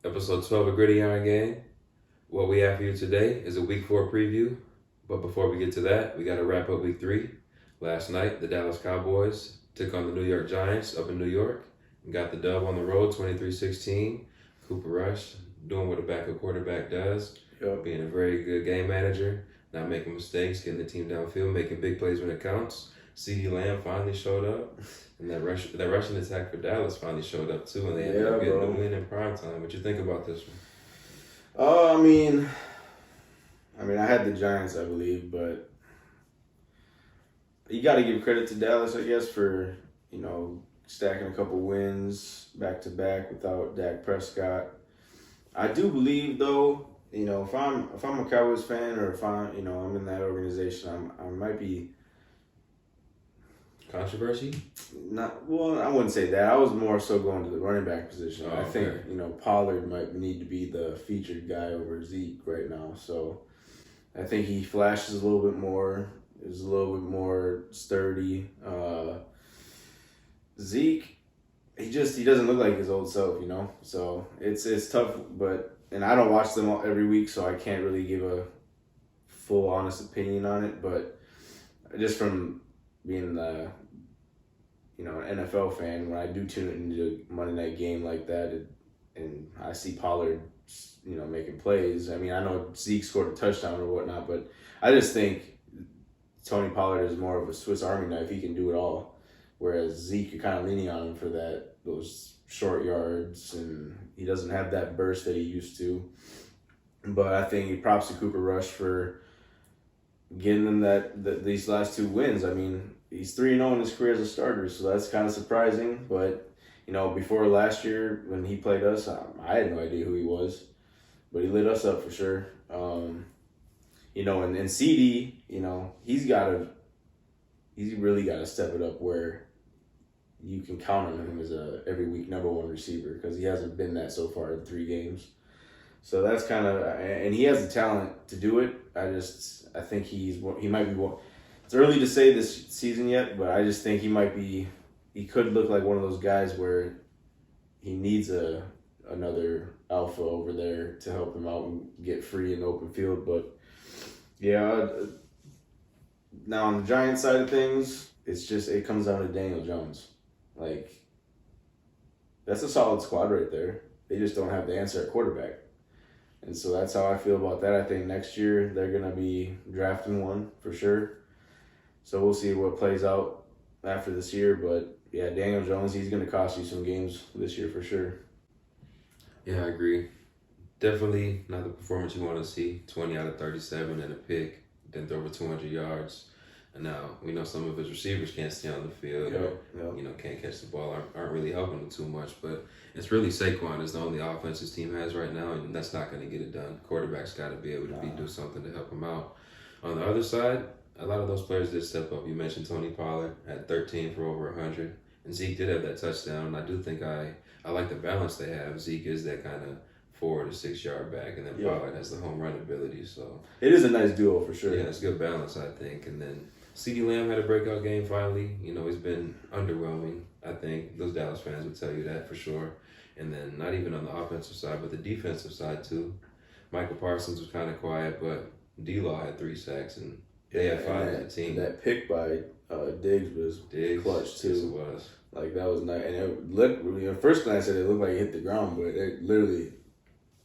Episode 12 of Griddyiron Gang. What we have for you today is a week 4 preview. But before we get to that, we got to wrap up week 3. Last night, the Dallas Cowboys took on the New York Giants up in New York and got the dub on the road 23-16. Cooper Rush doing what a backup quarterback does, being a very good game manager, not making mistakes, getting the team downfield, making big plays when it counts. CeeDee Lamb finally showed up, and that rushing attack for Dallas finally showed up too, and they ended up getting the win in prime time. What you think about this one? I had the Giants, I believe, but you got to give credit to Dallas, I guess, for stacking a couple wins back to back without Dak Prescott. I do believe, though, if I'm a Cowboys fan or if I'm in that organization, I might be. Controversy? I wouldn't say that. I was more so going to the running back position. Oh, I think, Pollard might need to be the featured guy over Zeke right now. So I think he flashes a little bit more, is a little bit more sturdy. Zeke, he doesn't look like his old self, So it's tough, and I don't watch them every week, so I can't really give a full honest opinion on it, but just from being an NFL fan, when I do tune into a Monday night game like that, and I see Pollard, making plays. I know Zeke scored a touchdown or whatnot, but I just think Tony Pollard is more of a Swiss Army knife. He can do it all, whereas Zeke, you're kind of leaning on him for those short yards, and he doesn't have that burst that he used to. But I think props to Cooper Rush for getting them these last 2 wins. He's 3-0 in his career as a starter, so that's kind of surprising. But, before last year when he played us, I had no idea who he was. But he lit us up for sure. And CD, he's really got to step it up where you can count on him as a every week number 1 receiver, because he hasn't been that so far in 3 games. So that's kind of, and he has the talent to do it. I think he might be one. It's early to say this season yet, but I just think he could look like one of those guys where he needs another alpha over there to help him out and get free in the open field. But yeah, now on the Giants side of things, it comes down to Daniel Jones. That's a solid squad right there. They just don't have the answer at quarterback. And so that's how I feel about that. I think next year they're going to be drafting one for sure. So we'll see what plays out after this year. But yeah, Daniel Jones, he's going to cost you some games this year for sure. Yeah, I agree. Definitely not the performance you want to see. 20 out of 37 and a pick, then throw over 200 yards. And now we know some of his receivers can't stay on the field or can't catch the ball, aren't really helping him too much. But it's really Saquon is the only offense his team has right now, and that's not going to get it done. Quarterback's got to be able to do something to help him out. On the other side, a lot of those players did step up. You mentioned Tony Pollard at 13 for over 100, and Zeke did have that touchdown. And I do think I like the balance they have. Zeke is that kind of 4 to 6 yard back, and then Pollard has the home run ability. So it is a nice duo for sure. Yeah, it's good balance, I think. And then CeeDee Lamb had a breakout game finally. He's been underwhelming, I think. Those Dallas fans would tell you that for sure. And then not even on the offensive side, but the defensive side too. Michael Parsons was kind of quiet, but D-Law had 3 sacks, and they had 5 as a team. That pick by Diggs was clutch too. Yes, it was. That was nice. And it looked, at first glance, it looked like it hit the ground, but it literally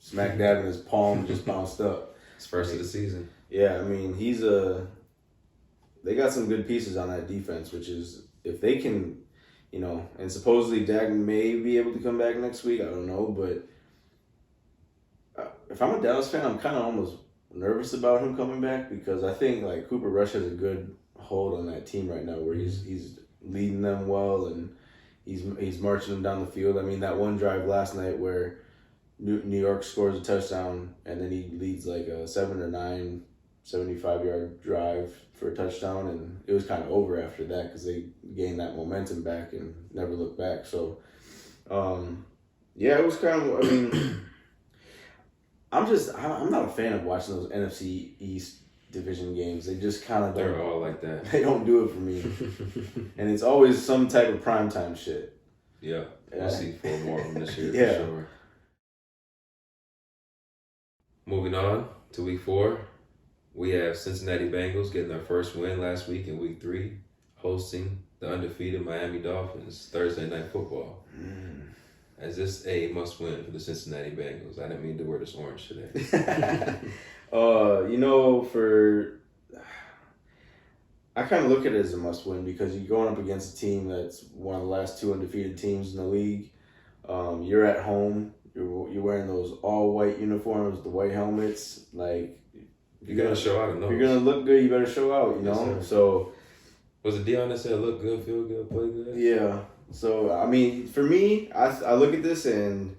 smack dab in his palm, just bounced up. It's first of the season. Yeah, they got some good pieces on that defense, which is, if they can, and supposedly Dak may be able to come back next week. I don't know, but if I'm a Dallas fan, I'm kind of almost nervous about him coming back, because I think Cooper Rush has a good hold on that team right now, where he's leading them well, and he's marching them down the field. That one drive last night where New York scores a touchdown, and then he leads a 7 or 9 75-yard drive for a touchdown, and it was kind of over after that because they gained that momentum back and never looked back. So, it was kind of, I'm not a fan of watching those NFC East division games. They just kind of They're all like that. They don't do it for me. And it's always some type of primetime shit. Yeah. We'll see 4 more of them this year Yeah. for sure. Moving on to week 4, we have Cincinnati Bengals getting their first win last week in week 3, hosting the undefeated Miami Dolphins Thursday Night Football. Is this a must-win for the Cincinnati Bengals? I didn't mean to wear this orange today. I kind of look at it as a must-win because you're going up against a team that's one of the last 2 undefeated teams in the league. You're at home. You're wearing those all-white uniforms, the white helmets. Like, You gotta show out in those. if you're gonna look good, you better show out. Yes, Sir. sir. So Was it Dion that said look good, feel good, play good? yeah. So I mean, for me, I look at this and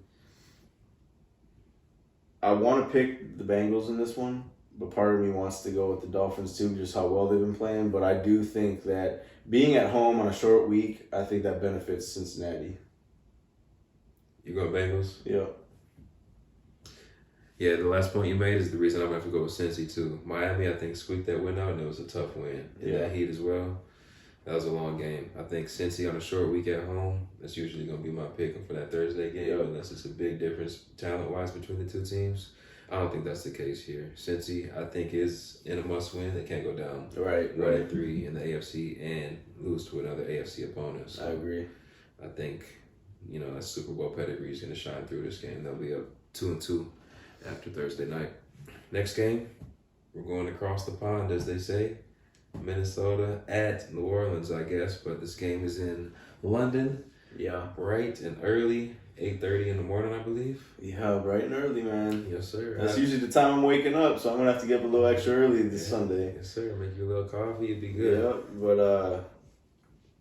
I want to pick the Bengals in this one, but part of me wants to go with the Dolphins too, just how well they've been playing. But I do think that being at home on a short week, I think that benefits Cincinnati. You go Bengals? Yeah. Yeah, the last point you made is the reason I'm going to have to go with Cincy too. Miami, I think, squeaked that win out, and it was a tough win. In that heat as well. That was a long game. I think Cincy on a short week at home, that's usually going to be my pick for that Thursday game, unless it's a big difference talent-wise between the two teams. I don't think that's the case here. Cincy, I think, is in a must-win. They can't go down 1-3 in the AFC and lose to another AFC opponent. So I agree. I think, that Super Bowl pedigree is going to shine through this game. They'll be up 2-2 after Thursday night. Next game, we're going across the pond, as they say. Minnesota at New Orleans, I guess, but this game is in London. Yeah. Bright and early, 8:30 in the morning, I believe. Yeah, bright and early, man. Yes, sir. That's usually the time I'm waking up, so I'm gonna have to get up a little extra early this Sunday. Yes, sir. Make you a little coffee, it'd be good. Yeah, but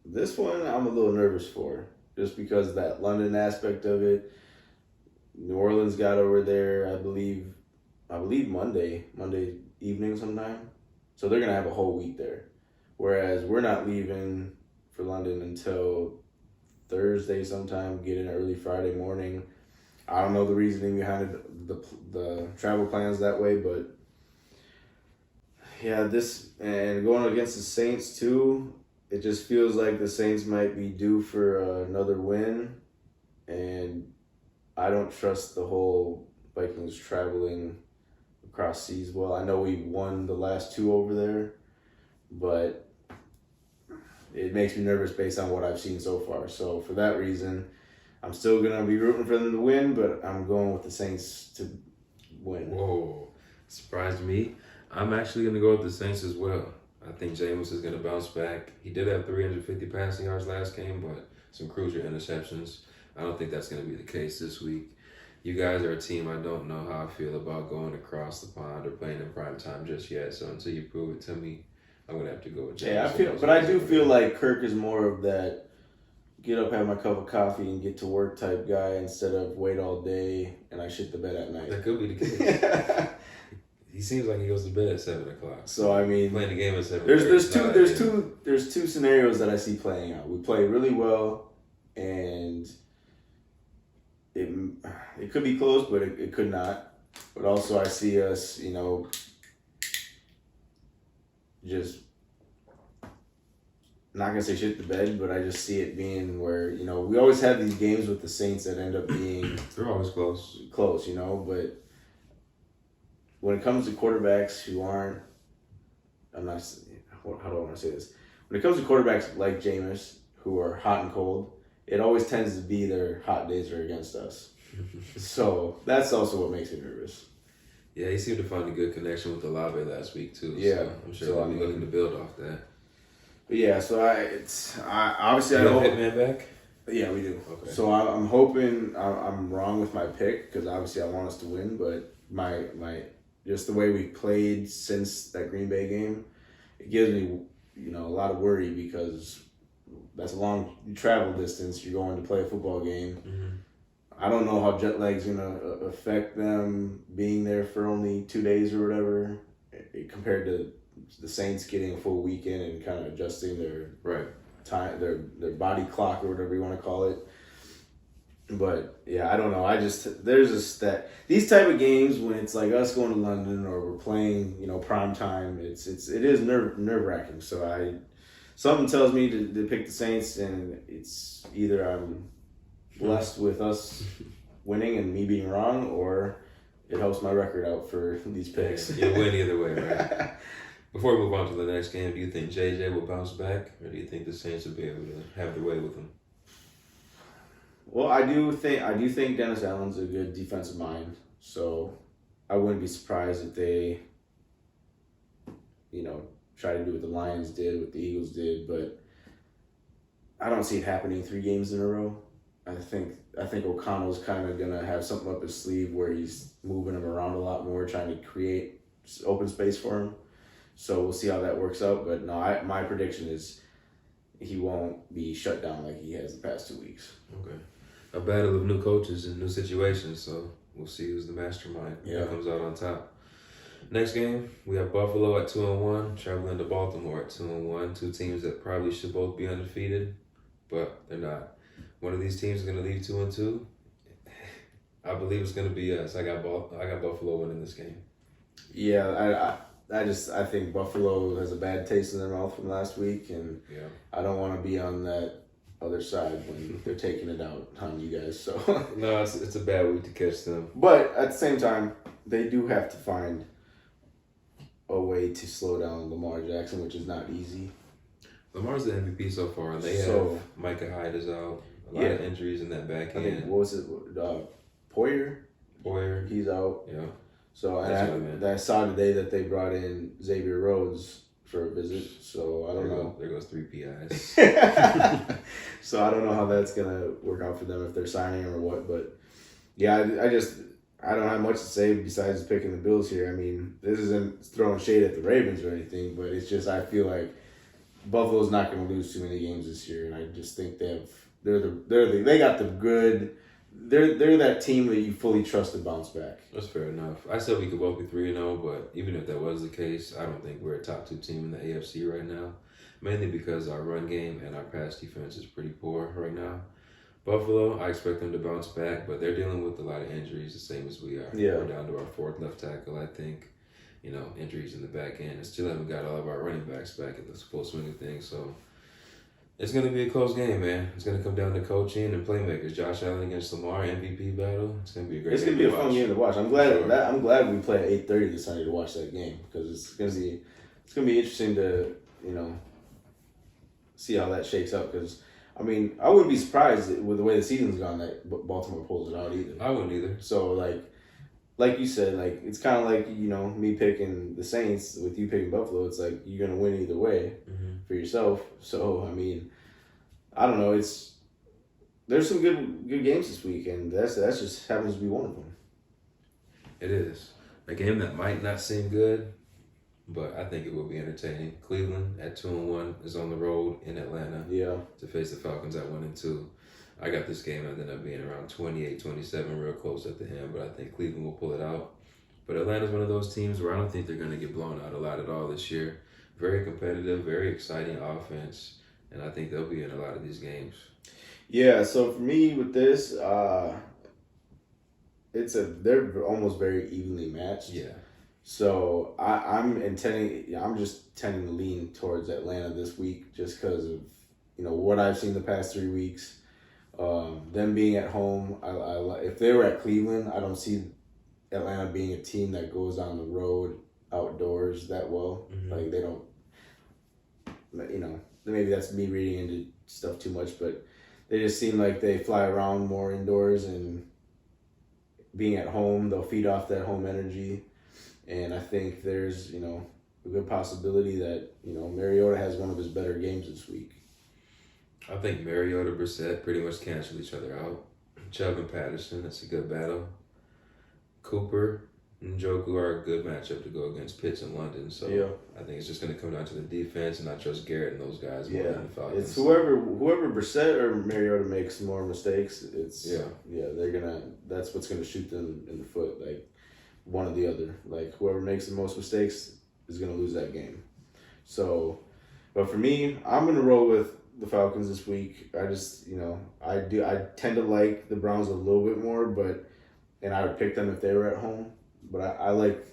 this one I'm a little nervous for, just because of that London aspect of it. New Orleans got over there, I believe Monday evening sometime. So they're going to have a whole week there. Whereas we're not leaving for London until Thursday sometime, get in early Friday morning. I don't know the reasoning behind it, the travel plans that way, but yeah, this, and going against the Saints too, it just feels like the Saints might be due for another win, and I don't trust the whole Vikings traveling across seas well. I know we won the last 2 over there, but it makes me nervous based on what I've seen so far. So for that reason, I'm still going to be rooting for them to win, but I'm going with the Saints to win. Whoa, surprised me. I'm actually going to go with the Saints as well. I think Jameis is going to bounce back. He did have 350 passing yards last game, but some crucial interceptions. I don't think that's going to be the case this week. You guys are a team I don't know how I feel about going across the pond or playing in prime time just yet. So until you prove it to me, I'm gonna have to go with James. Yeah, I do feel like Kirk is more of that get up, have my cup of coffee, and get to work type guy instead of wait all day and I shit the bed at night. That could be the case. He seems like he goes to bed at 7:00. So I mean, playing the game at 7:00. There's two scenarios that I see playing out. We play really well, and it could be close, but it could not. But also I see us, just not gonna say shit the bed, but I just see it being where, we always have these games with the Saints that end up being they're always close, but when it comes to quarterbacks who aren't, how do I want to say this? When it comes to quarterbacks like Jameis, who are hot and cold, it always tends to be their hot days are against us. So that's also what makes me nervous. Yeah, he seemed to find a good connection with Olave last week too. Yeah, so I'm sure they'll be looking to build off that. But yeah, so I obviously I hope Hitman back. Yeah, we do. Okay. So I'm hoping I'm wrong with my pick because obviously I want us to win, but my just the way we played since that Green Bay game, it gives me a lot of worry because that's a long travel distance. You're going to play a football game. Mm-hmm. I don't know how jet lag's gonna affect them being there for only 2 days or whatever, compared to the Saints getting a full weekend and kind of adjusting their time, their body clock or whatever you want to call it. But yeah, I don't know. There's just that these type of games when it's like us going to London or we're playing, prime time. It is nerve wracking. So something tells me to pick the Saints, and it's either I'm blessed with us winning and me being wrong, or it helps my record out for these picks. You'll win either way, right? Before we move on to the next game, do you think JJ will bounce back, or do you think the Saints will be able to have their way with him? Well, I do think Dennis Allen's a good defensive mind, so I wouldn't be surprised if they, try to do what the Lions did, what the Eagles did, but I don't see it happening 3 games in a row. I think O'Connell's kind of gonna have something up his sleeve where he's moving him around a lot more, trying to create open space for him. So we'll see how that works out. But no, my prediction is he won't be shut down like he has the past 2 weeks. Okay. A battle of new coaches and new situations, so we'll see who's the mastermind that comes out on top. Next game, we have Buffalo at 2-1, traveling to Baltimore at 2-1. 2 teams that probably should both be undefeated, but they're not. One of these teams is going to leave 2-2. I believe it's going to be us. I got Buffalo winning this game. Yeah, I think Buffalo has a bad taste in their mouth from last week, and I don't want to be on that other side when they're taking it out on you guys. So no, it's a bad week to catch them. But at the same time, they do have to find a way to slow down Lamar Jackson, which is not easy. Lamar's the MVP so far, and they have Micah Hyde is out. A lot of injuries in that back end. I think, what was it? Poyer? He's out. Yeah. So I saw today that they brought in Xavier Rhodes for a visit. So I don't know. There goes 3 PIs. So I don't know how that's gonna work out for them if they're signing him or what. But yeah, I don't have much to say besides picking the Bills here. I mean, this isn't throwing shade at the Ravens or anything, but it's just I feel like Buffalo's not going to lose too many games this year, and I just think they're that team that you fully trust to bounce back. That's fair enough. I said we could both be 3-0, but even if that was the case, I don't think we're a top 2 team in the AFC right now. Mainly because our run game and our pass defense is pretty poor right now. Buffalo, I expect them to bounce back, but they're dealing with a lot of injuries, the same as we are. Yeah. We're down to our 4th left tackle, I think. Injuries in the back end. And still haven't got all of our running backs back at the full swing of things. So it's going to be a close game, man. It's going to come down to coaching and playmakers. Josh Allen against Lamar, MVP battle. It's going to be a great game. It's going to be a fun game to watch. I'm glad we play at 8:30 this Sunday to watch that game because it's going to be interesting to see how that shakes out because. I mean, I wouldn't be surprised with the way the season's gone that Baltimore pulls it out either. I wouldn't either. So, like you said, it's kind of like, me picking the Saints with you picking Buffalo. It's like you're going to win either way for yourself. So, I mean, I don't know. There's some good games this week, and that's just happens to be one of them. It is. A game that might not seem good, but I think it will be entertaining. Cleveland at 2-1 is on the road in Atlanta to face the Falcons at 1-2. I got this game ended up being around 28-27, real close at the end, but I think Cleveland will pull it out. But Atlanta's one of those teams where I don't think they're going to get blown out a lot at all this year. Very competitive, very exciting offense, and I think they'll be in a lot of these games. Yeah, so for me with this, they're almost very evenly matched. Yeah. So I'm just tending to lean towards Atlanta this week just because of what I've seen the past 3 weeks. Them being at home, if they were at Cleveland, I don't see Atlanta being a team that goes on the road outdoors that well. Mm-hmm. Like they don't, maybe that's me reading into stuff too much, but they just seem like they fly around more indoors and being at home, they'll feed off that home energy. And I think there's, a good possibility that, Mariota has one of his better games this week. I think Mariota, Brissett pretty much cancel each other out. Chubb and Patterson, that's a good battle. Cooper and Njoku are a good matchup to go against Pitts in London. So I think it's just going to come down to the defense, and I trust Garrett and those guys more than the Falcons. It's whoever Brissett or Mariota makes more mistakes. That's what's gonna shoot them in the foot. Like one or the other. Like whoever makes the most mistakes is gonna lose that game. So, but for me, I'm gonna roll with the Falcons this week. I just I tend to like the Browns a little bit more, and I would pick them if they were at home. But I like,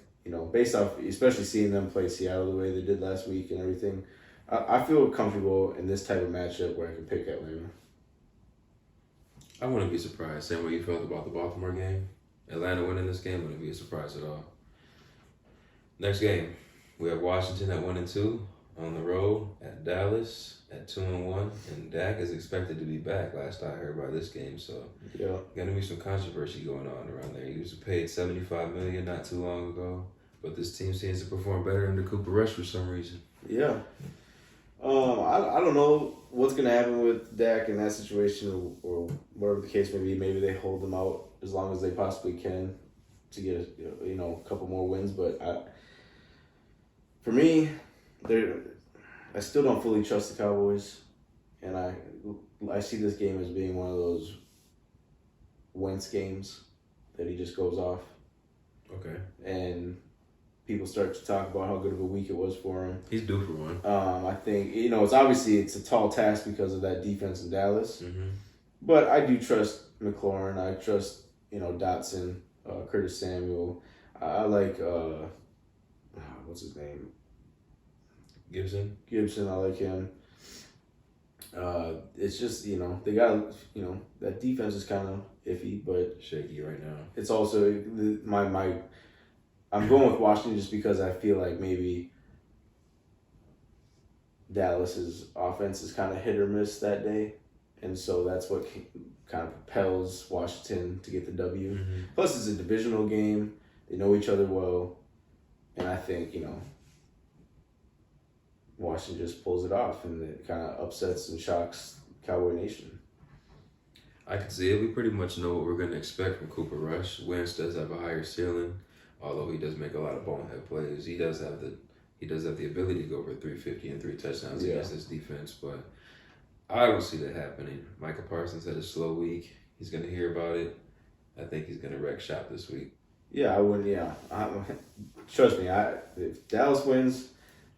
based off, especially seeing them play Seattle the way they did last week and everything, I feel comfortable in this type of matchup where I can pick Atlanta. I wouldn't be surprised. Same way you felt about the Baltimore game. Atlanta winning this game wouldn't be a surprise at all. Next game, we have Washington at 1-2 on the road at Dallas at 2-1, and Dak is expected to be back. Last I heard by this game, so Yeah. gonna be some controversy going on around there. He was paid $75 million not too long ago, but this team seems to perform better under Cooper Rush for some reason. Yeah. I don't know what's gonna happen with Dak in that situation or whatever the case may be. Maybe they hold him out as long as they possibly can to get a couple more wins. But for me, I still don't fully trust the Cowboys, and I see this game as being one of those Wentz games that he just goes off. Okay. And people start to talk about how good of a week it was for him. He's due for one. I think it's a tall task because of that defense in Dallas, but I do trust McLaurin. I trust Dotson, Curtis Samuel. I like what's his name? Gibson. I like him. It's just they got that defense is kind of iffy, but shaky right now. it's also I'm going with Washington just because I feel like maybe Dallas's offense is kind of hit or miss that day, and so that's what kind of propels Washington to get the W. Plus, it's a divisional game; they know each other well, and I think Washington just pulls it off, and it kind of upsets and shocks Cowboy Nation. I can see it. We pretty much know what we're going to expect from Cooper Rush. Wentz does have a higher ceiling, although he does make a lot of bonehead plays. He does have the ability to go over 350 and 3 touchdowns against this defense, but I don't see that happening. Micah Parsons had a slow week. He's going to hear about it. I think he's going to wreck shop this week. Yeah, I wouldn't. Yeah, trust me. If Dallas wins,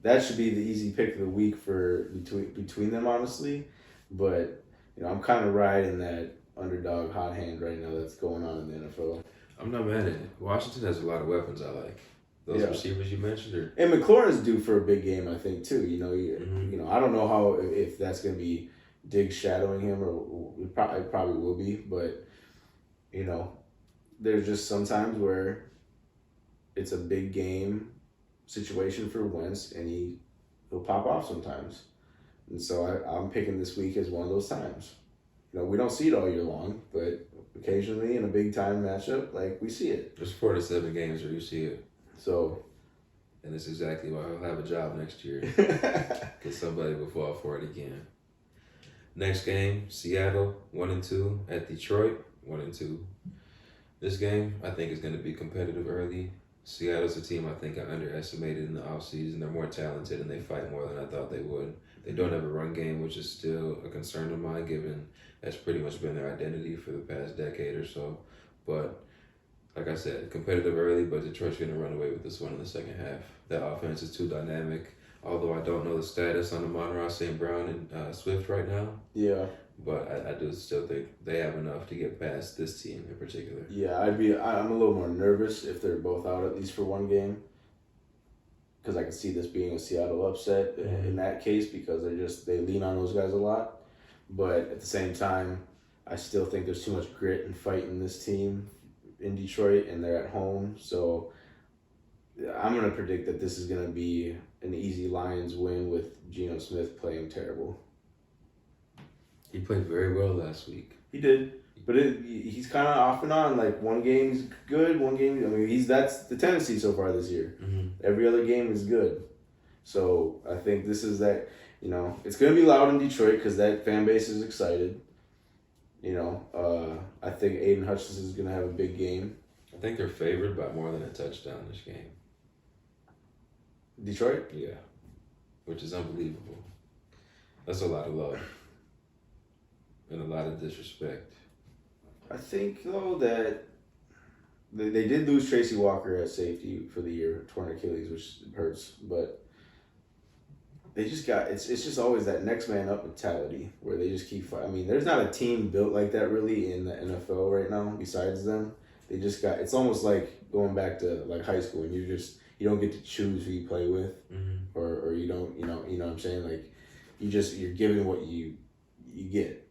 that should be the easy pick of the week for between them, honestly. But I'm kind of riding that underdog hot hand right now that's going on in the NFL. I'm not mad at it. Washington has a lot of weapons I like. Those receivers you mentioned, and McLaurin's due for a big game, I think too. I don't know how if that's going to be Diggs shadowing him or it probably will be, but there's just sometimes where it's a big game situation for Wentz, and he'll pop off sometimes. And so I'm picking this week as one of those times. We don't see it all year long, but occasionally in a big time matchup, we see it. There's 4 to 7 games where you see it. So, and that's exactly why he'll have a job next year. Because somebody will fall for it again. Next game, Seattle 1-2 at Detroit 1-2. This game I think is going to be competitive early. Seattle's a team I think I underestimated in the offseason. They're more talented and they fight more than I thought they would. They don't have a run game, which is still a concern of mine, given that's pretty much been their identity for the past decade or so. But like I said, competitive early, but Detroit's going to run away with this one in the second half. That offense is too dynamic. Although I don't know the status on Amon-Ra St. Brown and Swift right now. Yeah. But I do still think they have enough to get past this team in particular. Yeah, I'm a little more nervous if they're both out at least for one game. Because I can see this being a Seattle upset in that case because they lean on those guys a lot. But at the same time, I still think there's too much grit and fight in this team in Detroit, and they're at home. So I'm going to predict that this is going to be an easy Lions win with Geno Smith playing terrible. He played very well last week. He did. But he's kind of off and on. One game he's good, one game... that's the tendency so far this year. Every other game is good. So I think this is that... it's going to be loud in Detroit because that fan base is excited. I think Aiden Hutchinson is going to have a big game. I think they're favored by more than a touchdown this game. Detroit? Yeah. Which is unbelievable. That's a lot of love. And a lot of disrespect. I think, though, that they did lose Tracy Walker at safety for the year, torn Achilles, which hurts. But they just got, it's just always that next man up mentality where they just keep fighting. There's not a team built like that really in the NFL right now besides them. They just got, it's almost like going back to high school and you don't get to choose who you play with or you don't, you know what I'm saying? You're given what you get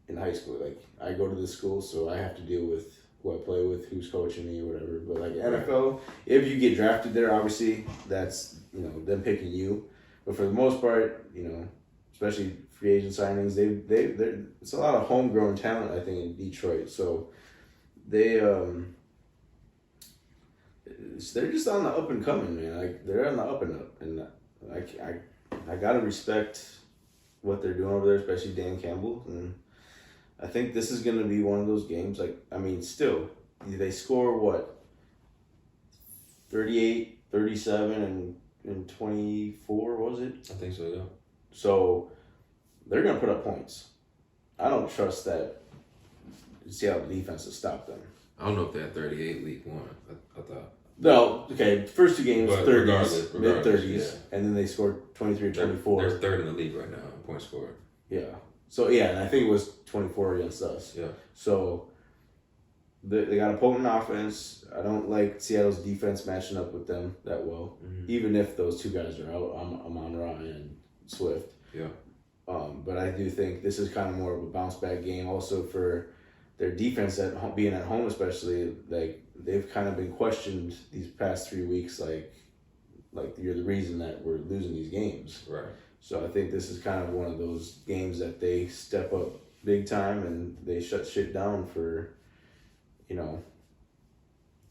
in high school. I go to this school, so I have to deal with who I play with, who's coaching me, or whatever. But like NFL, if you get drafted there, obviously that's them picking you. But for the most part, especially free agent signings, they it's a lot of homegrown talent, I think, in Detroit. So they're just on the up and coming, man. Like they're on the up and up, and I gotta respect what they're doing over there, especially Dan Campbell. And I think this is gonna be one of those games. Like, I mean, still they score what 38, 37, and 24, was it? I think so, yeah. So they're gonna put up points. I don't trust that Seattle defense to stop them. I don't know if they had 38 week one. I thought. No, okay. First two games, But 30s, mid 30s, yeah. and then they scored 23 or 24. They're third in the league right now in points scored. Yeah. So yeah, and I think it was 24 against us. Yeah. So they got a potent offense. I don't like Seattle's defense matching up with them that well. Mm-hmm. Even if those two guys are out, Amon-Ra and Swift. Yeah. But I do think this is kind of more of a bounce back game. Also for their defense being at home, especially, like they've kind of been questioned these past 3 weeks. Like you're the reason that we're losing these games. Right. So I think this is kind of one of those games that they step up big time and they shut shit down for,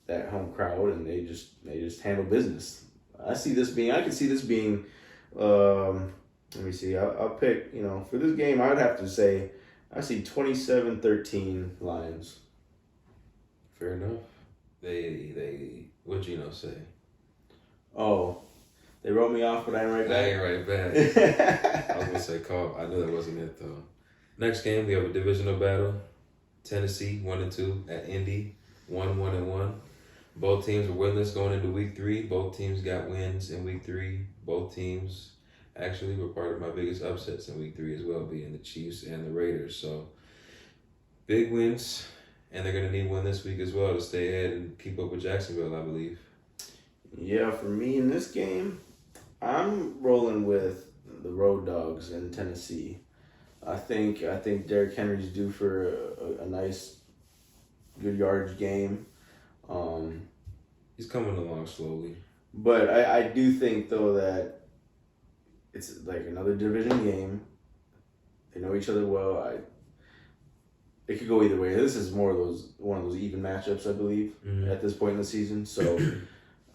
that home crowd, and they just handle business. I can see this being. Let me see. I'll pick. For this game, I would have to say I see 27-13 Lions. Fair enough. They what'd Gino say? Oh, they wrote me off, but I ain't right back. I ain't right back. I was gonna say call. I knew that wasn't it though. Next game we have a divisional battle. Tennessee 1-2 at Indy 1-1. Both teams were winless going into week 3. Both teams got wins in week 3. Both teams actually were part of my biggest upsets in week 3 as well, being the Chiefs and the Raiders. So big wins, and they're gonna need one this week as well to stay ahead and keep up with Jacksonville, I believe. Yeah, for me in this game, I'm rolling with the Road Dogs in Tennessee. I think Derrick Henry's due for a nice, good yardage game. He's coming along slowly. But I do think, though, that it's like another division game. They know each other well. It could go either way. This is one of those even matchups, I believe, at this point in the season. So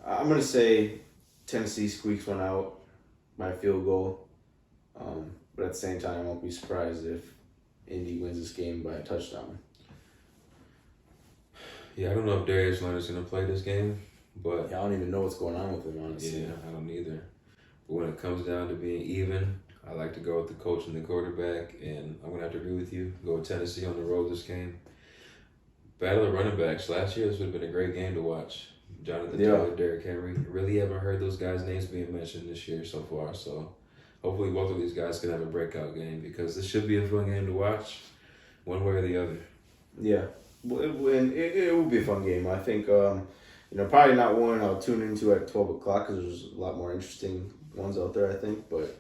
I'm going to say Tennessee squeaks one out by field goal. But at the same time, I won't be surprised if Indy wins this game by a touchdown. Yeah, I don't know if Darius Leonard's going to play this game, but... Yeah, I don't even know what's going on with him, honestly. Yeah, I don't either. But when it comes down to being even, I like to go with the coach and the quarterback, and I'm going to have to agree with you. Go with Tennessee on the road this game. Battle of running backs. Last year, this would have been a great game to watch. Jonathan Taylor, Derrick Henry. Really haven't heard those guys' names being mentioned this year so far, so hopefully both of these guys can have a breakout game because this should be a fun game to watch, one way or the other. Yeah. It will be a fun game. I think, probably not one I'll tune into at 12 o'clock because there's a lot more interesting ones out there, I think. But,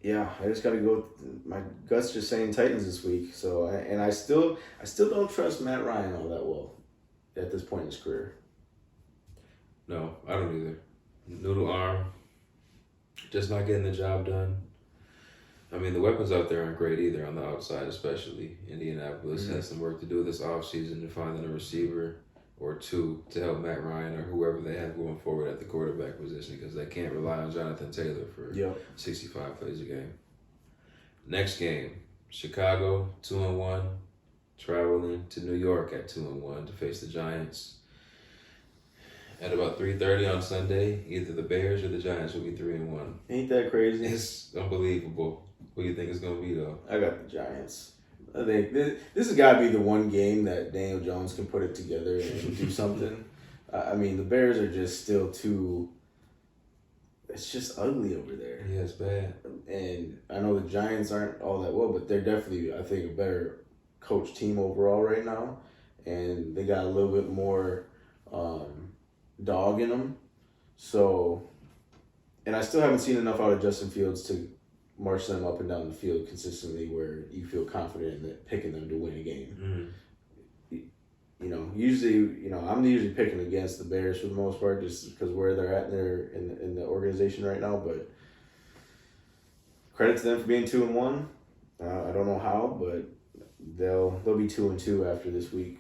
yeah, I just got to go. My gut's just saying Titans this week. So, and I still don't trust Matt Ryan all that well at this point in his career. No, I don't either. Noodle arm, just not getting the job done. I mean, the weapons out there aren't great either on the outside, especially. Indianapolis has some work to do this offseason to find a receiver or two to help Matt Ryan or whoever they have going forward at the quarterback position because they can't rely on Jonathan Taylor for 65 plays a game. Next game, Chicago 2-1, traveling to New York at 2-1 to face the Giants. At about 3:30 on Sunday, either the Bears or the Giants will be 3-1. Ain't that crazy? It's unbelievable. Who do you think it's going to be, though? I got the Giants. I think this has got to be the one game that Daniel Jones can put it together and do something. I mean, the Bears are just still too... It's just ugly over there. Yeah, it's bad. And I know the Giants aren't all that well, but they're definitely, I think, a better coach team overall right now. And they got a little bit more dog in them. So, and I still haven't seen enough out of Justin Fields to march them up and down the field consistently where you feel confident in picking them to win a game. Usually, I'm usually picking against the Bears for the most part, just because where they're at in the organization right now. But credit to them for being 2-1. I don't know how, but they'll be 2-2 after this week.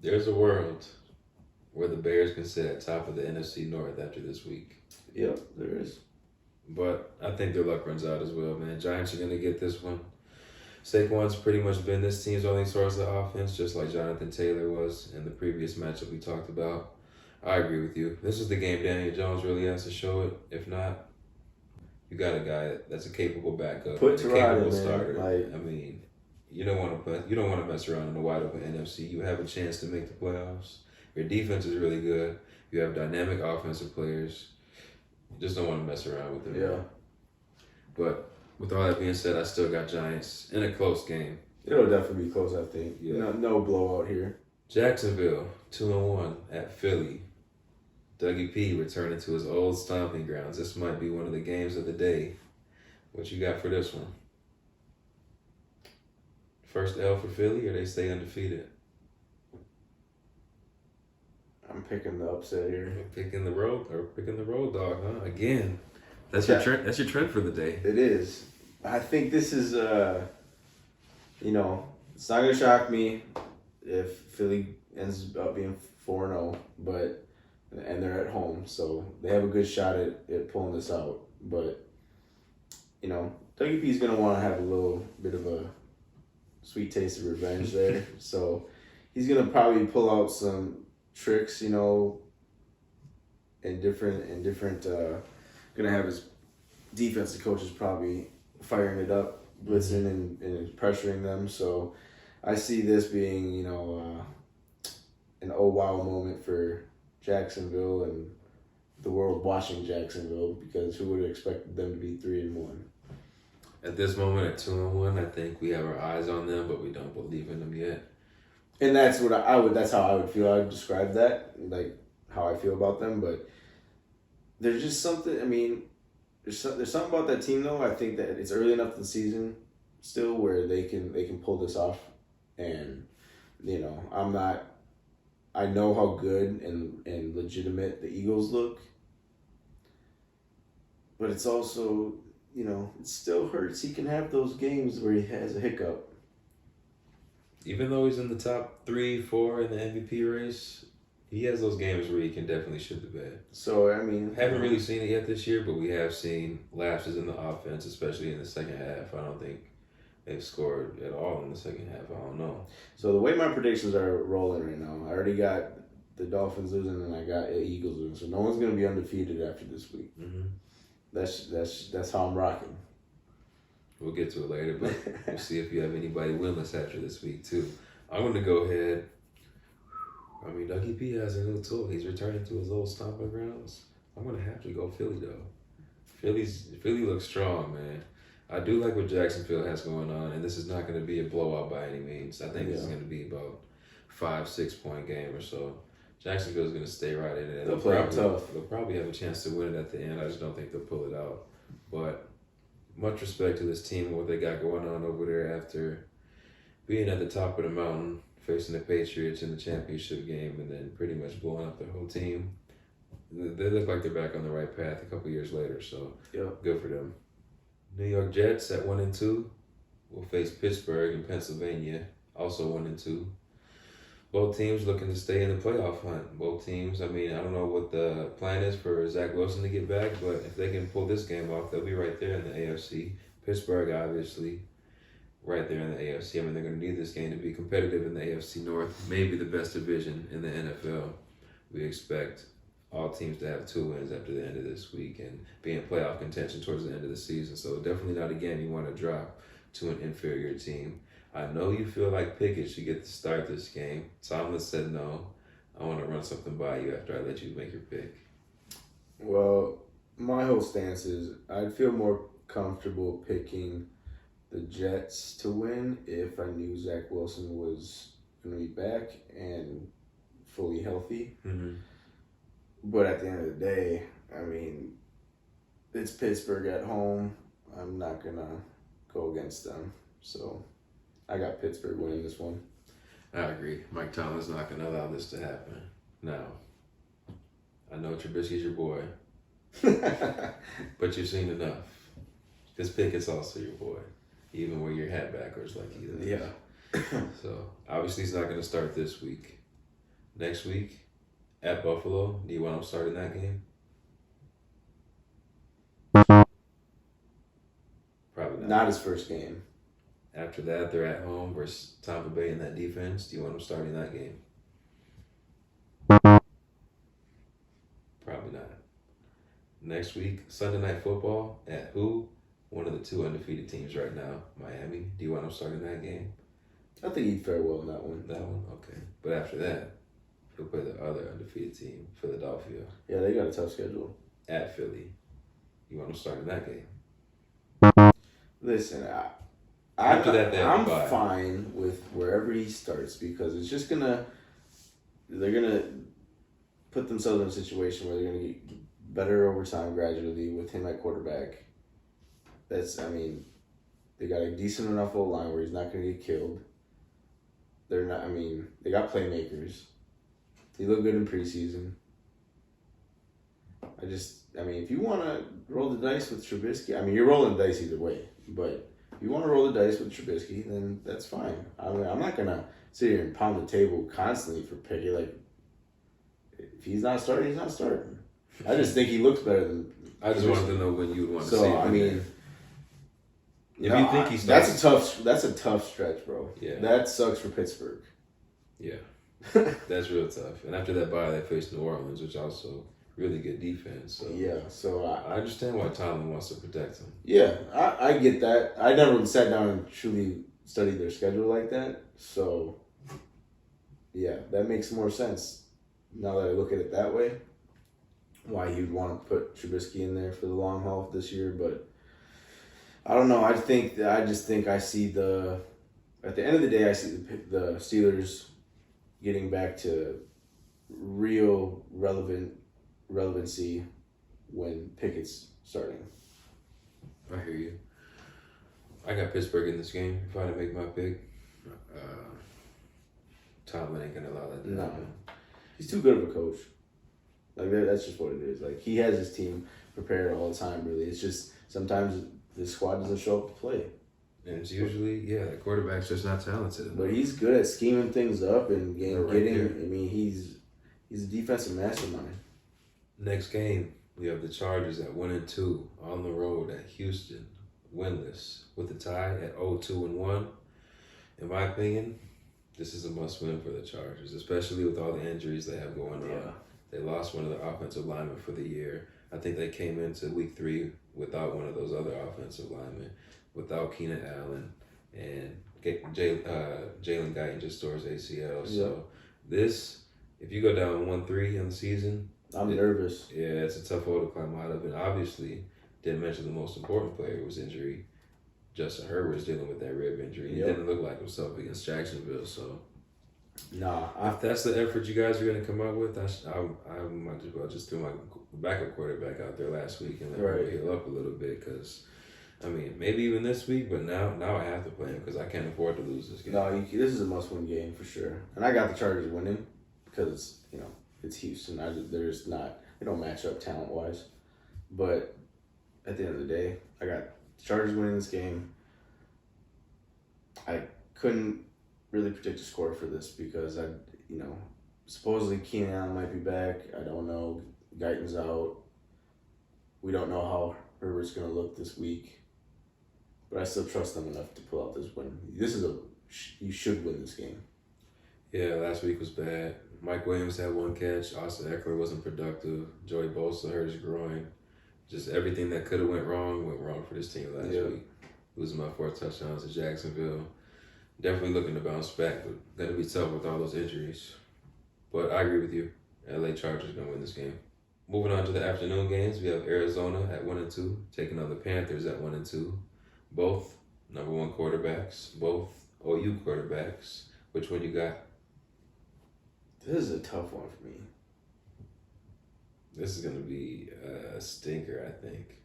There's a world where the Bears can sit at top of the NFC North after this week. Yep, there is. But I think their luck runs out as well, man. Giants are going to get this one. Saquon's pretty much been this team's only source of offense, just like Jonathan Taylor was in the previous matchup we talked about. I agree with you. This is the game Daniel Jones really has to show it. If not, you got a guy that's a capable backup, Put a Terrell capable in, starter. like, I mean, you don't want to mess around in the wide open NFC. You have a chance to make the playoffs. Your defense is really good. You have dynamic offensive players. You just don't want to mess around with them. Yeah. But with all that being said, I still got Giants in a close game. It'll definitely be close, I think. Yeah. No blowout here. Jacksonville, 2-1 at Philly. Dougie P returning to his old stomping grounds. This might be one of the games of the day. What you got for this one? First L for Philly, or they stay undefeated? I'm picking the upset here. Picking the road dog, huh? Again, that's your trend. That's your trend for the day. It is. I think this is it's not gonna shock me if Philly ends up being 4-0, and they're at home, so they have a good shot at pulling this out. But Dougie P's gonna want to have a little bit of a sweet taste of revenge there, so he's gonna probably pull out some tricks, and different. Gonna have his defensive coaches probably firing it up, blitzing and pressuring them. So I see this being, an oh wow moment for Jacksonville and the world watching Jacksonville, because who would have expected them to be 3-1? At this moment, at 2-1, I think we have our eyes on them, but we don't believe in them yet. And that's what that's how I would feel. I would describe that, like how I feel about them. But there's just something. I mean, there's something about that team though. I think that it's early enough in the season still where they can pull this off. And I know how good and legitimate the Eagles look, but it's also, it still hurts. He can have those games where he has a hiccup. Even though he's in the top 3-4 in the MVP race, he has those games where he can definitely shit the bed. So, I mean, haven't really seen it yet this year, but we have seen lapses in the offense, especially in the second half. I don't think they've scored at all in the second half. I don't know. So the way my predictions are rolling right now, I already got the Dolphins losing and I got the Eagles losing. So no one's going to be undefeated after this week. Mm-hmm. That's how I'm rocking. We'll get to it later, but we'll see if you have anybody winless after this week, too. I'm going to go ahead. I mean, Dougie P has a new tool. He's returning to his old stomping grounds. I'm going to have to go Philly, though. Philly looks strong, man. I do like what Jacksonville has going on, and this is not going to be a blowout by any means. I think this is going to be about 5-6 point game or so. Jacksonville's going to stay right in it. They'll play it tough. They'll probably have a chance to win it at the end. I just don't think they'll pull it out. But much respect to this team and what they got going on over there after being at the top of the mountain, facing the Patriots in the championship game, and then pretty much blowing up their whole team. They look like they're back on the right path a couple years later, so good for them. New York Jets at 1-2 will face Pittsburgh in Pennsylvania, also 1-2. Both teams looking to stay in the playoff hunt. Both teams, I mean, I don't know what the plan is for Zach Wilson to get back, but if they can pull this game off, they'll be right there in the AFC. Pittsburgh, obviously, right there in the AFC. I mean, they're going to need this game to be competitive in the AFC North, maybe the best division in the NFL. We expect all teams to have 2 wins after the end of this week and be in playoff contention towards the end of the season. So definitely not a game you want to drop to an inferior team. I know you feel like Pickett should get to start this game. Tomlin said no. I want to run something by you after I let you make your pick. Well, my whole stance is I'd feel more comfortable picking the Jets to win if I knew Zach Wilson was going to be back and fully healthy. Mm-hmm. But at the end of the day, I mean, it's Pittsburgh at home. I'm not gonna go against them. So I got Pittsburgh winning this one. I agree. Mike Tomlin's not going to allow this to happen. Now, I know Trubisky's your boy, but you've seen enough. This Pickett's also your boy, even when your hat backwards like he does. Yeah. So, obviously, he's not going to start this week. Next week, at Buffalo, do you want him starting that game? Probably not. Not his first game. After that, they're at home versus Tampa Bay in that defense. Do you want him starting that game? Probably not. Next week, Sunday Night Football at who? One of the two undefeated teams right now, Miami. Do you want him starting that game? I think he'd fare well in that one. That one? Okay. But after that, he'll play the other undefeated team, Philadelphia. Yeah, they got a tough schedule. At Philly. You want him starting that game? Listen, After that, I'm fine with wherever he starts because it's just they're gonna put themselves in a situation where they're gonna get better over time gradually with him at quarterback. They got a decent enough old line where he's not gonna get killed. They got playmakers. They look good in preseason. If you want to roll the dice with Trubisky, you're rolling the dice either way, but if you want to roll the dice with Trubisky, then that's fine. I'm not going to sit here and pound the table constantly for Pickett. Like, if he's not starting, he's not starting. I just think he looks better than I just wanted to know when you would want to see him. If you think he's that's a tough stretch, bro. Yeah. That sucks for Pittsburgh. Yeah. That's real tough. And after that bye, they faced New Orleans, which also really good defense. So yeah, so I understand why Tomlin wants to protect him. Yeah, I get that. I never sat down and truly studied their schedule like that. So, yeah, that makes more sense now that I look at it that way. Why you'd want to put Trubisky in there for the long haul this year, but I don't know. I just think I see at the end of the day, I see the Steelers getting back to real relevancy when Pickett's starting. I hear you. I got Pittsburgh in this game. If I had to make my pick, Tomlin ain't gonna allow that to happen. He's too good of a coach. Like that's just what it is. Like he has his team prepared all the time. Really, it's just sometimes the squad doesn't show up to play. And it's usually the quarterback's just not talented enough. But he's good at scheming things up and getting. Right He's a defensive mastermind. Next game, we have the Chargers at 1-2 on the road at Houston, winless with a tie at 0-2-1. In my opinion, this is a must-win for the Chargers, especially with all the injuries they have going on. They lost one of their offensive linemen for the year. I think they came into week 3 without one of those other offensive linemen, without Keenan Allen, and Jalen Guyton just tore his ACL. Yeah. So this, if you go down 1-3 in the season, I'm nervous. Yeah, it's a tough hole to climb out of. And obviously, didn't mention the most important player was injury. Justin Herbert is dealing with that rib injury. He didn't look like himself against Jacksonville. So, if that's the effort you guys are going to come up with, I might as well just threw my backup quarterback out there last week and let him heal up a little bit because, maybe even this week, but now I have to play him because I can't afford to lose this game. No, this is a must-win game for sure. And I got the Chargers winning because, it's Houston. They don't match up talent-wise. But at the end of the day, I got the Chargers winning this game. I couldn't really predict a score for this because supposedly Keenan Allen might be back. I don't know. Guyton's out. We don't know how Herbert's going to look this week. But I still trust them enough to pull out this win. You should win this game. Yeah, last week was bad. Mike Williams had one catch. Austin Eckler wasn't productive. Joey Bosa hurt his groin. Just everything that could have went wrong for this team last week. Losing my 4 touchdowns to Jacksonville. Definitely looking to bounce back, but going to be tough with all those injuries. But I agree with you. LA Chargers going to win this game. Moving on to the afternoon games, we have Arizona at 1-2, taking on the Panthers at 1-2. Both number 1 quarterbacks, both OU quarterbacks. Which one you got? This is a tough one for me. This is going to be a stinker, I think.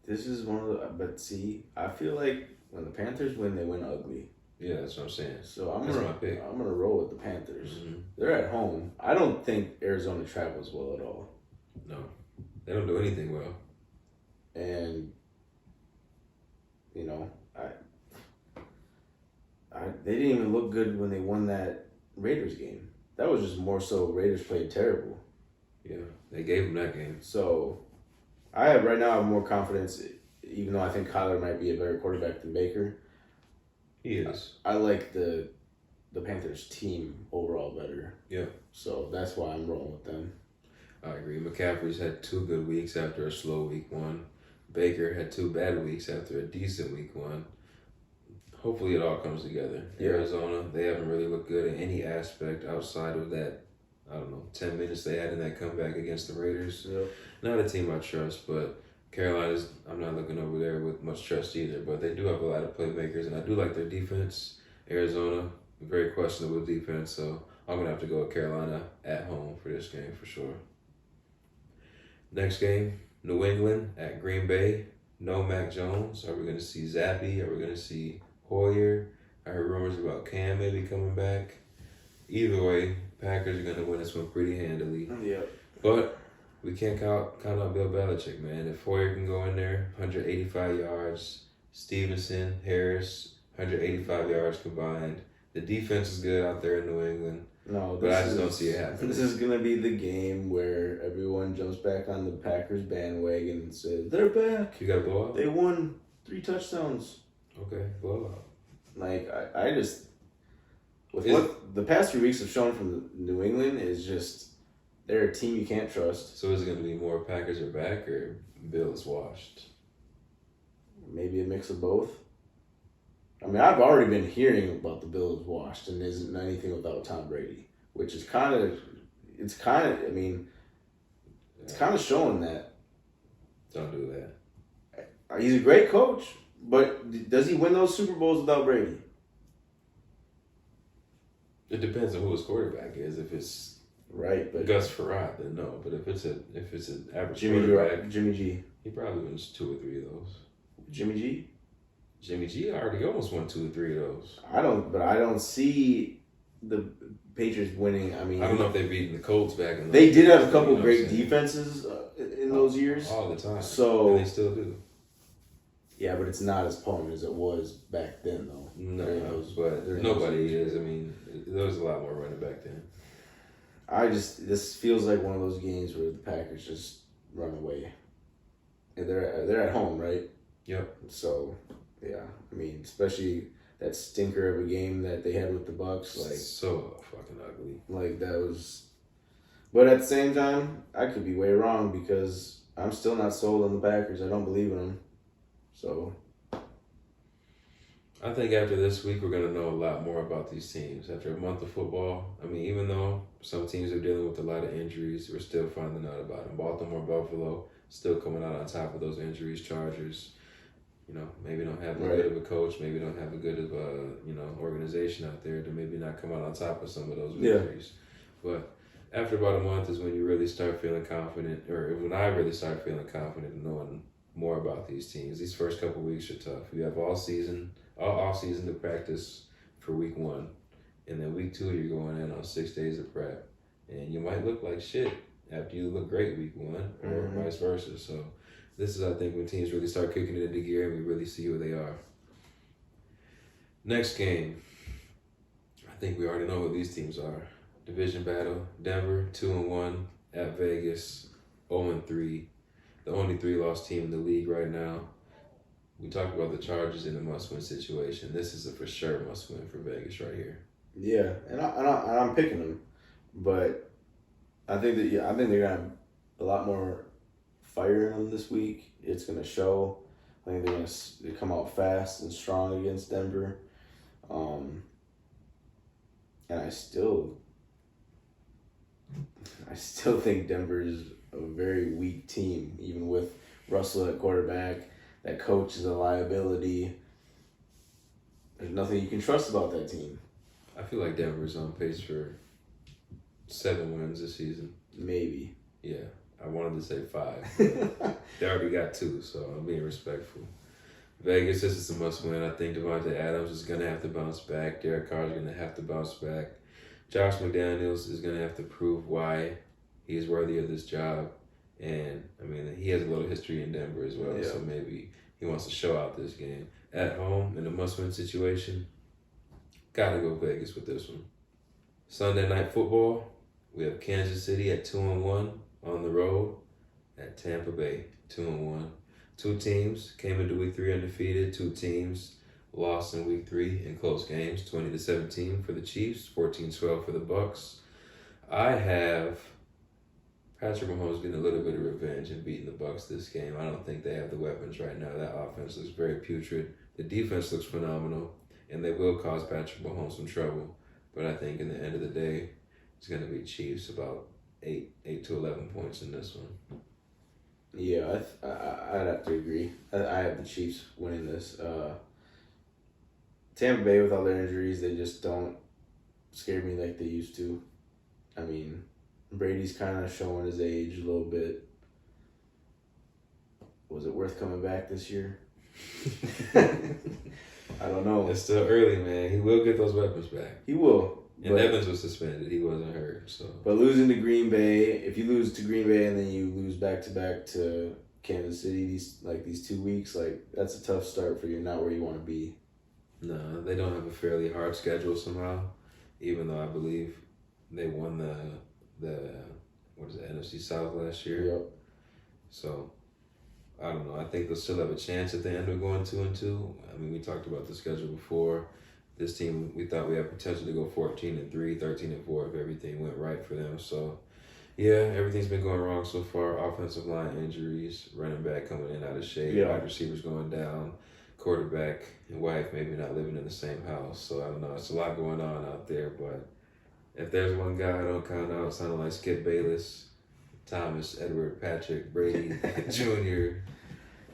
This is one of the. But see, I feel like when the Panthers win, they win ugly. Yeah, that's what I'm saying. So That's my pick. I'm gonna roll with the Panthers. Mm-hmm. They're at home. I don't think Arizona travels well at all. No, they don't do anything well. And you know, they didn't even look good when they won that Raiders game. That was just more so Raiders played terrible. Yeah, they gave them that game. So I have right now I have more confidence, even though I think Kyler might be a better quarterback than Baker. He is. I like the Panthers team overall better. Yeah. So that's why I'm rolling with them. I agree. McCaffrey's had 2 good weeks after a slow week 1. Baker had 2 bad weeks after a decent week 1. Hopefully it all comes together. Yeah. Arizona, they haven't really looked good in any aspect outside of that, 10 minutes they had in that comeback against the Raiders. Yeah. Not a team I trust, but Carolina's, I'm not looking over there with much trust either, but they do have a lot of playmakers, and I do like their defense. Arizona, very questionable defense, so I'm going to have to go with Carolina at home for this game for sure. Next game, New England at Green Bay. No Mac Jones. Are we going to see Zappy? Are we going to see Hoyer? I heard rumors about Cam maybe coming back. Either way, Packers are going to win this one pretty handily. Yeah. But we can't count out Bill Belichick, man. If Hoyer can go in there, 185 yards. Stevenson, Harris, 185 yards combined. The defense is good out there in New England. No, but I just don't see it happening. This is going to be the game where everyone jumps back on the Packers bandwagon and says, they're back. You got to blow out? They won 3 touchdowns. Okay, blow out. Like, I just... What the past few weeks have shown from New England is just they're a team you can't trust. So is it going to be more Packers are back or Bill is washed? Maybe a mix of both. I mean, I've already been hearing about the Bills washed and isn't anything without Tom Brady, which is kind of showing that. Don't do that. He's a great coach, but does he win those Super Bowls without Brady? It depends on who his quarterback is. If it's right, but Gus Frerotte, then no. But if it's an average Jimmy G, he probably wins 2 or 3 of those. Jimmy G already almost won 2 or 3 of those. I don't see the Patriots winning. I mean, I don't know if they've beaten the Colts back in. They did have a couple great defenses in those years, all the time. So and they still do. Yeah, but it's not as potent as it was back then, though. No, but nobody is. I mean, there was a lot more running back then. This feels like one of those games where the Packers just run away. And they're at home, right? Yep. So, yeah, I mean, especially that stinker of a game that they had with the Bucks, like so fucking ugly. Like that was, but at the same time, I could be way wrong because I'm still not sold on the Packers. I don't believe in them. So, I think after this week, we're going to know a lot more about these teams. After a month of football, I mean, even though some teams are dealing with a lot of injuries, we're still finding out about them. Baltimore, Buffalo, still coming out on top of those injuries. Chargers, maybe don't have as good of a coach, maybe don't have a good of a, organization out there to maybe not come out on top of some of those injuries. But after about a month is when you really start feeling confident, or when I really start feeling confident in knowing more about these teams. These first couple of weeks are tough. You have all off season to practice for week 1, and then week 2 you're going in on 6 days of prep, and you might look like shit after you look great week 1, or vice versa. So this is, I think, when teams really start kicking it into gear and we really see who they are. Next game, I think we already know who these teams are. Division battle: Denver 2-1 at Vegas 0-3. The only 3-loss team in the league right now. We talked about the Chargers in a must-win situation. This is a for sure must-win for Vegas right here. Yeah, and I'm picking them, but I think they're gonna have a lot more fire in them this week. It's gonna show. I think they come out fast and strong against Denver, and I still think Denver is a very weak team, even with Russell at quarterback. That coach is a liability. There's nothing you can trust about that team. I feel like Denver's on pace for 7 wins this season. Maybe. Yeah. I wanted to say 5. But they already got 2, so I'm being respectful. Vegas, this is a must-win. I think Devontae Adams is going to have to bounce back. Derek Carr is going to have to bounce back. Josh McDaniels is going to have to prove why he's worthy of this job. And, I mean, he has a little history in Denver as well, so maybe he wants to show out this game. At home, in a must-win situation, got to go Vegas with this one. Sunday Night Football, we have Kansas City at 2-1 on the road at Tampa Bay, 2-1. 2 teams came into week 3 undefeated. 2 teams lost in week 3 in close games, 20-17 for the Chiefs, 14-12 for the Bucks. I have Patrick Mahomes getting a little bit of revenge and beating the Bucks this game. I don't think they have the weapons right now. That offense looks very putrid. The defense looks phenomenal, and they will cause Patrick Mahomes some trouble. But I think in the end of the day, it's going to be Chiefs about 8 to 11 points in this one. Yeah, I'd have to agree. I have the Chiefs winning this. Tampa Bay, with all their injuries, they just don't scare me like they used to. I mean, Brady's kind of showing his age a little bit. Was it worth coming back this year? I don't know. It's still early, man. He will get those weapons back. He will. And Evans was suspended. He wasn't hurt. So. But losing to Green Bay, if you lose to Green Bay and then you lose back-to-back to Kansas City these 2 weeks, that's a tough start for you, not where you want to be. No, they don't have a fairly hard schedule somehow, even though I believe they won the NFC South last year. Yep. So, I don't know. I think they'll still have a chance if they end up going 2-2. I mean, we talked about the schedule before. This team, we thought we had potential to go 14-3, 13-4 if everything went right for them. So, yeah, everything's been going wrong so far. Offensive line injuries, running back coming in out of shape, wide receivers going down, quarterback and wife maybe not living in the same house. So, I don't know. It's a lot going on out there. But if there's one guy I don't count out, sounding like Skip Bayless, Thomas, Edward, Patrick, Brady, Jr.,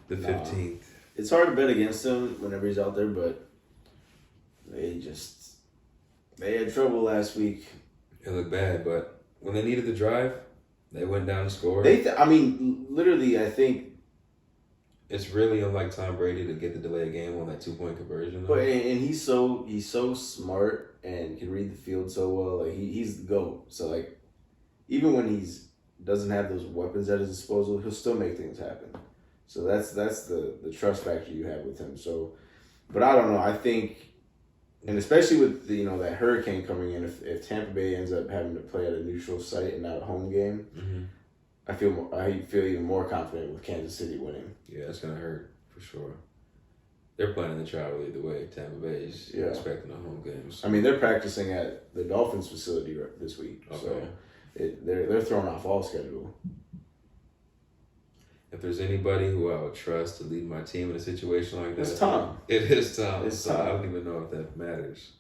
the 15th. It's hard to bet against him whenever he's out there, but they had trouble last week. It looked bad, but when they needed the drive, they went down and scored. Literally, I think it's really unlike Tom Brady to get the delay game on that 2-point conversion. But and he's so smart and can read the field so well. He's the GOAT. So even when he's doesn't have those weapons at his disposal, he'll still make things happen. So that's the trust factor you have with him. So, but I don't know. I think. And especially with that hurricane coming in, if Tampa Bay ends up having to play at a neutral site and not a home game, I feel even more confident with Kansas City winning. Yeah, it's gonna hurt for sure. They're planning to travel either way. Tampa Bay is expecting a home game. So. I mean, they're practicing at the Dolphins facility this week, so they're throwing off all schedule. If there's anybody who I would trust to lead my team in a situation like that, it's Tom. It is Tom. It's Tom. Tom. I don't even know if that matters.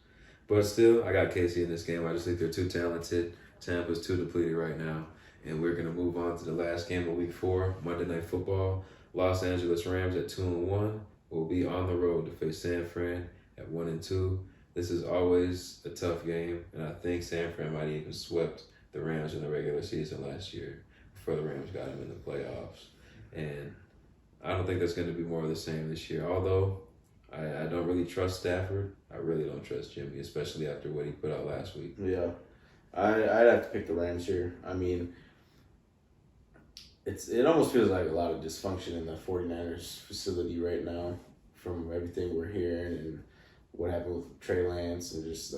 But still, I got KC in this game. I just think they're too talented. Tampa's too depleted right now. And we're going to move on to the last game of week 4, Monday Night Football. Los Angeles Rams at 2-1 will be on the road to face San Fran at 1-2. This is always a tough game, and I think San Fran might even swept the Rams in the regular season last year before the Rams got them in the playoffs. And I don't think that's going to be more of the same this year. Although I don't really trust Stafford, I really don't trust Jimmy, especially after what he put out last week. Yeah, I'd have to pick the Rams here. I mean, it almost feels like a lot of dysfunction in the 49ers facility right now from everything we're hearing and what happened with Trey Lance and just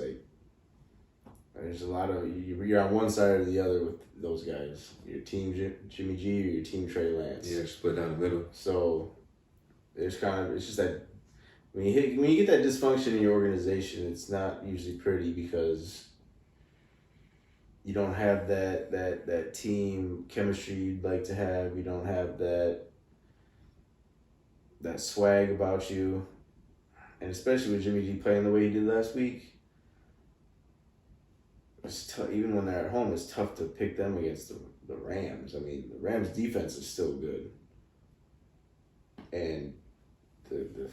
there's a lot of you're on one side or the other with those guys. Your team Jimmy G or your team Trey Lance. Yeah, split down the middle. So it's just that when you get that dysfunction in your organization, it's not usually pretty because you don't have that team chemistry you'd like to have. You don't have that swag about you, and especially with Jimmy G playing the way he did last week. It's tough, even when they're at home, it's tough to pick them against the Rams. I mean, the Rams' defense is still good. And the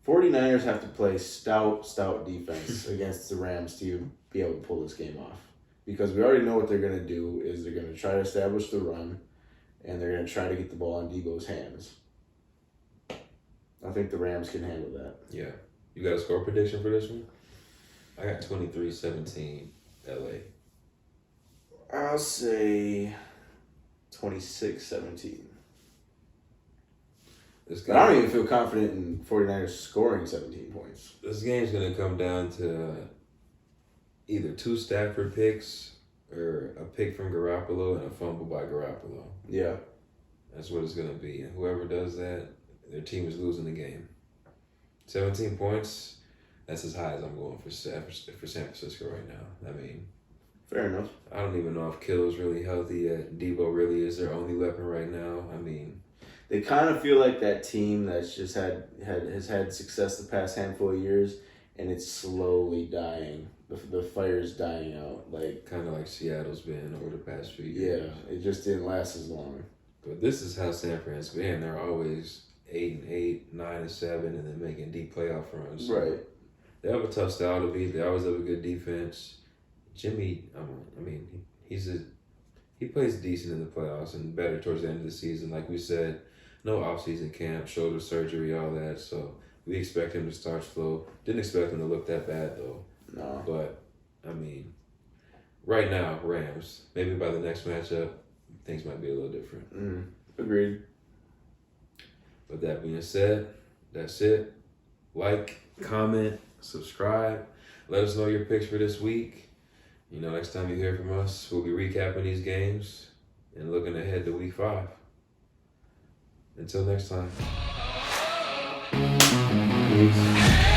49ers have to play stout defense against the Rams to be able to pull this game off. because we already know what they're going to do is they're going to try to establish the run, and they're going to try to get the ball in Debo's hands. I think the Rams can handle that. Yeah. You got a score prediction for this one? I got 23-17 LA. I'll say 26-17. But I don't even feel confident in 49ers scoring 17 points. This game's going to come down to either 2 Stafford picks or a pick from Garoppolo and a fumble by Garoppolo. Yeah. That's what it's going to be. And whoever does that, their team is losing the game. 17 points, that's as high as I'm going for San Francisco right now. I mean, fair enough. I don't even know if Kittle's really healthy yet. Debo really is their only weapon right now. I mean, they kind of feel like that team that's just has had success the past handful of years, and it's slowly dying. The fire's dying out. Like kind of like Seattle's been over the past few years. Yeah, it just didn't last as long. But this is how San Fran's been. They're always 8-8, 9-7, and then making deep playoff runs. So right. they have a tough style to beat. They always have a good defense. Jimmy, he plays decent in the playoffs and better towards the end of the season. Like we said, no offseason camp, shoulder surgery, all that. So we expect him to start slow. Didn't expect him to look that bad, though. No. But, right now, Rams. Maybe by the next matchup, things might be a little different. Agreed. With that being said, that's it. Like, comment, subscribe. Let us know your picks for this week. Next time you hear from us, we'll be recapping these games and looking ahead to week 5. Until next time. Peace.